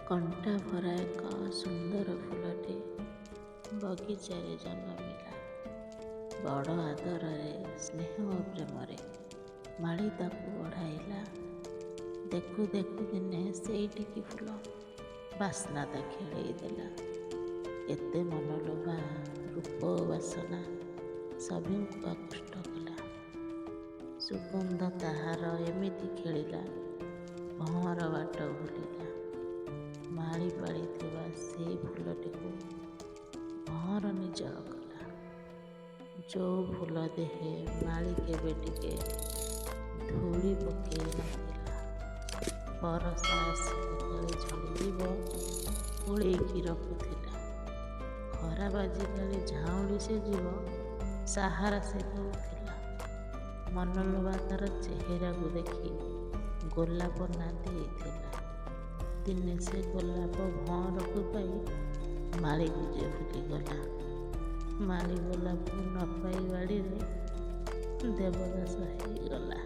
କଣ୍ଟା ଭରା ଏକ ସୁନ୍ଦର ଫୁଲଟି ବଗିଚାରେ ଜନ୍ମିଲା। ବଡ଼ ଆଦରରେ ସ୍ନେହ ଓ ପ୍ରେମରେ ମାଳି ତାକୁ ବଢ଼ାଇଲା। ଦେଖୁ ଦେଖୁ ଦିନେ ସେଇଟିକି ଫୁଲ ବାସ୍ନା ତା ଖେଳେଇ ଦେଲା। ଏତେ ମନଲୋଭା ରୂପ ଓ ବାସନା ସଭିଙ୍କୁ ଆକୃଷ୍ଟ କଲା। ସୁଗନ୍ଧ ତାହାର ଏମିତି ଖେଳିଲା, ଭଅଁର ବାଟ ଭୁଲିଲା। ମାଳି ପାଳିଥିବା ସେଇ ଫୁଲଟିକୁ ଭଅଁର ନିଜର କଲା। ଯୋଉ ଫୁଲ ଦେହେ ମାଳି କେବେ ଟିକେ ଧୂଳି ପକେଇ ନଥିଲା, ବରଷା ଆସି କେତେବେଳେ ଝଡ଼ିଯିବ ଓଳେଇକି ରଖୁଥିଲା। ଖରା ବାଜିଲାଣି ଝାଉଁଳି ସେ ଯିବ, ସାହାରା ସେ ଦଉଥିଲା। ମନଲୋଭା ତାର ଚେହେରାକୁ ଦେଖି ଗୋଲାପ ନାଁ ଦେଇଥିଲା। ଦିନେ ସେ ଗୋଲାପ ଭଅଁରକୁ ପାଇ ମାଳିକୁ ଯେ ଭୁଲିଗଲା। ମାଳି ଗୋଲାପକୁ ନ ପାଇ ବାଡ଼ିରେ ଦେବଦାସ ହେଇଗଲା।